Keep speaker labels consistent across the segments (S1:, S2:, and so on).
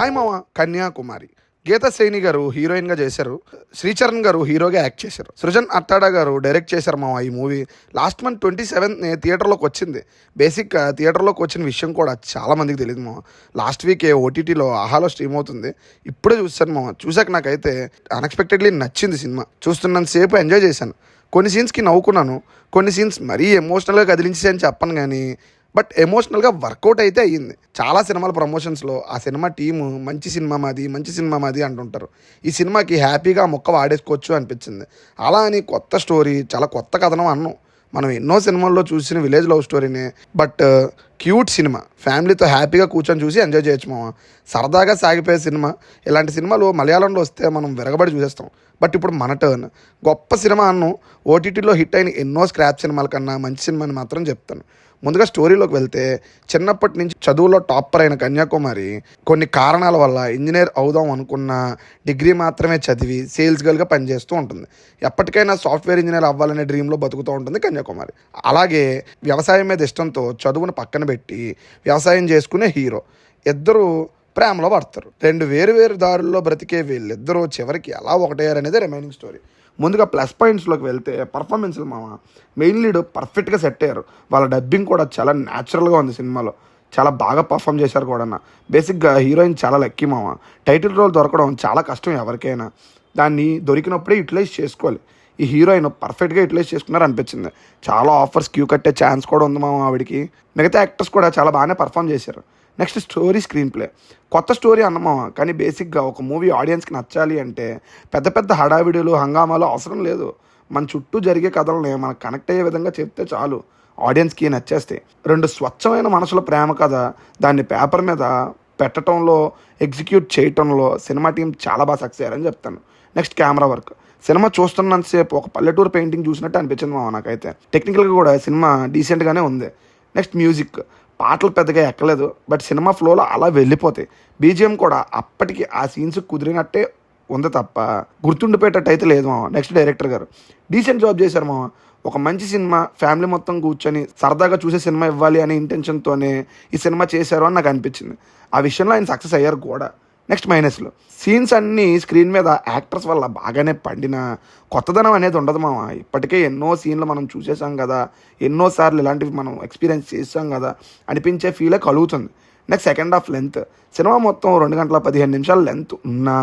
S1: Hi మామ. కన్యాకుమారి గీతా సైని గారు హీరోయిన్గా చేశారు. శ్రీచరణ్ గారు హీరోగా యాక్ట్ చేశారు. సృజన్ అట్టాడా గారు డైరెక్ట్ చేశారు మామ. ఈ మూవీ లాస్ట్ మంత్ 27th థియేటర్లోకి వచ్చింది. బేసిక్గా థియేటర్లోకి వచ్చిన విషయం కూడా చాలా మందికి తెలియదు మామ. లాస్ట్ వీక్ ఓటీటీలో ఆహాలో స్ట్రీమ్ అవుతుంది. ఇప్పుడే చూశాను మామ. చూశాక నాకైతే అన్ఎక్స్పెక్టెడ్లీ నచ్చింది సినిమా. చూస్తున్నంతసేపు ఎంజాయ్ చేశాను. కొన్ని సీన్స్కి నవ్వుకున్నాను. కొన్ని సీన్స్ మరీ ఎమోషనల్గా కదిలించి అని చెప్పను, కానీ బట్ ఎమోషనల్గా వర్కౌట్ అయితే అయ్యింది. చాలా సినిమాల ప్రమోషన్స్లో ఆ సినిమా టీము మంచి సినిమా మాది అంటుంటారు. ఈ సినిమాకి హ్యాపీగా మొక్క వాడేసుకోవచ్చు అనిపించింది. అలా అని కొత్త స్టోరీ, చాలా కొత్త కథనం అన్నాం. మనం ఎన్నో సినిమాల్లో చూసిన విలేజ్ లవ్ స్టోరీనే, బట్ క్యూట్ సినిమా. ఫ్యామిలీతో హ్యాపీగా కూర్చొని చూసి ఎంజాయ్ చేయొచ్చు మామ. సరదాగా సాగిపోయే సినిమా. ఇలాంటి సినిమాలు మలయాళంలో వస్తే మనం విరగబడి చూసేస్తాం. బట్ ఇప్పుడు మన టర్న్. గొప్ప సినిమా అన్ను. ఓటీటీలో హిట్ అయిన ఎన్నో స్క్రాప్ సినిమాల కన్నా మంచి సినిమా అని మాత్రం చెప్తాను. ముందుగా స్టోరీలోకి వెళ్తే, చిన్నప్పటి నుంచి చదువులో టాపర్ అయిన కన్యాకుమారి కొన్ని కారణాల వల్ల ఇంజనీర్ అవుదాం అనుకున్న డిగ్రీ మాత్రమే చదివి సేల్స్ గర్ల్గా పనిచేస్తూ ఉంటుంది. ఎప్పటికైనా సాఫ్ట్వేర్ ఇంజనీర్ అవ్వాలనే డ్రీమ్లో బతుకుతూ ఉంటుంది కన్యాకుమారి. అలాగే వ్యవసాయం మీద ఇష్టంతో చదువును పక్కన పెట్టి వ్యవసాయం చేసుకునే హీరో. ఇద్దరు ప్రేమలో పడతారు. రెండు వేరు దారుల్లో బ్రతికే వీళ్ళిద్దరూ చివరికి ఎలా ఒకటయ్యారనేది రిమైనింగ్ స్టోరీ. ముందుగా ప్లస్ పాయింట్స్లోకి వెళ్తే, పర్ఫార్మెన్స్లు మామ. మెయిన్ లీడ్ పర్ఫెక్ట్గా సెట్ అయ్యారు. వాళ్ళ డబ్బింగ్ కూడా చాలా న్యాచురల్గా ఉంది సినిమాలో. చాలా బాగా పర్ఫామ్ చేశారు కూడా. బేసిక్గా హీరోయిన్ చాలా లక్కీ మామ. టైటిల్ రోల్ దొరకడం చాలా కష్టం ఎవరికైనా. దాన్ని దొరికినప్పుడే యూటిలైజ్ చేసుకోవాలి. ఈ హీరోయిన్ పర్ఫెక్ట్గా యూటిలైజ్ చేసుకున్నారు అనిపించింది. చాలా ఆఫర్స్ క్యూ కట్టే ఛాన్స్ కూడా ఉంది మామ ఆవిడికి. మిగతా యాక్టర్స్ కూడా చాలా బాగానే పర్ఫామ్ చేశారు. Next story, screen play. కొత్త స్టోరీ అన్నమా, కానీ బేసిక్గా ఒక మూవీ ఆడియన్స్కి నచ్చాలి అంటే పెద్ద పెద్ద హడావిడులు, హంగామాలు అవసరం లేదు. మన చుట్టూ జరిగే కథలని మనకు కనెక్ట్ అయ్యే విధంగా చెప్తే చాలు, ఆడియన్స్కి నచ్చేస్తాయి. రెండు స్వచ్ఛమైన మనసుల ప్రేమ కథ, దాన్ని పేపర్ మీద పెట్టడంలో, ఎగ్జిక్యూట్ చేయటంలో సినిమా టీం చాలా బాగా సక్సెస్ అయ్యారని చెప్తాను. Next camera work. సినిమా చూస్తున్నంతసేపు ఒక పల్లెటూరు పెయింటింగ్ చూసినట్టు అనిపించింది మామ నాకైతే. టెక్నికల్గా కూడా సినిమా డీసెంట్గానే ఉంది. Next music. పాటలు పెద్దగా ఎక్కలేదు, బట్ సినిమా ఫ్లోలో అలా వెళ్ళిపోతాయి. బీజిఎం కూడా అప్పటికి ఆ సీన్స్ కుదిరినట్టే ఉంది తప్ప గుర్తుండిపోయేటట్టు అయితే లేదు మామ. నెక్స్ట్ డైరెక్టర్ గారు డీసెంట్ జాబ్ చేశారు మామ. ఒక మంచి సినిమా, ఫ్యామిలీ మొత్తం కూర్చొని సరదాగా చూసే సినిమా ఇవ్వాలి అనే ఇంటెన్షన్తోనే ఈ సినిమా చేశారు అని నాకు అనిపించింది. ఆ విషయంలో ఆయన సక్సెస్ అయ్యారు కూడా. నెక్స్ట్ మైనస్లు. సీన్స్ అన్నీ స్క్రీన్ మీద యాక్టర్స్ వల్ల బాగానే పండిన కొత్తదనం అనేది ఉండదు మామ. ఇప్పటికే ఎన్నో సీన్లు మనం చూసేసాం కదా, ఎన్నోసార్లు ఇలాంటివి మనం ఎక్స్పీరియన్స్ చేసాం కదా అనిపించే ఫీలే కలుగుతుంది. Next second half length. Cinema మొత్తం 2 గంటల 15 నిమిషాలు లెంత్ ఉన్నా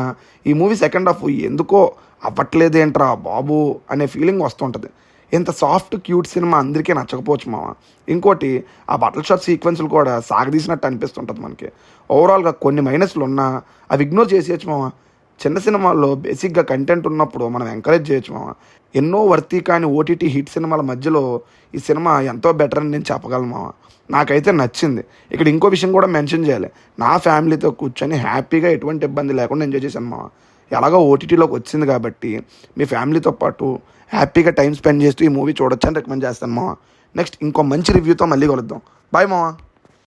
S1: ఈ మూవీ సెకండ్ హాఫ్ ఎందుకో అవ్వట్లేదేంట్రా బాబు అనే ఫీలింగ్ వస్తుంటుంది. ఇంత సాఫ్ట్ క్యూట్ సినిమా అందరికీ నచ్చకపోవచ్చు మామ. ఇంకోటి, ఆ బట్టల షాప్ సీక్వెన్స్లు కూడా సాగదీసినట్టు అనిపిస్తుంటుంది మనకి. ఓవరాల్గా కొన్ని మైనస్లు ఉన్నా అవి ఇగ్నోర్ చేసేయచ్చు మామ. చిన్న సినిమాల్లో బేసిక్గా కంటెంట్ ఉన్నప్పుడు మనం ఎంకరేజ్ చేయొచ్చు మామ. ఎన్నో వర్తీ కానీ ఓటీటీ హిట్ సినిమాల మధ్యలో ఈ సినిమా ఎంతో బెటర్ అని నేను చెప్పగలను మామ. నాకైతే నచ్చింది. ఇక్కడ ఇంకో విషయం కూడా మెన్షన్ చేయాలి. నా ఫ్యామిలీతో కూర్చొని హ్యాపీగా ఎటువంటి ఇబ్బంది లేకుండా ఎంజాయ్ చేశాను మామ. ఎలాగో ఓటీటీలోకి వచ్చింది కాబట్టి మీ ఫ్యామిలీతో పాటు హ్యాపీగా టైం స్పెండ్ చేస్తూ ఈ మూవీ చూడొచ్చు అని రికమెండ్ చేస్తాను మామ. నెక్స్ట్ ఇంకో మంచి రివ్యూతో మళ్ళీ కలుద్దాం. బాయ్ మామ.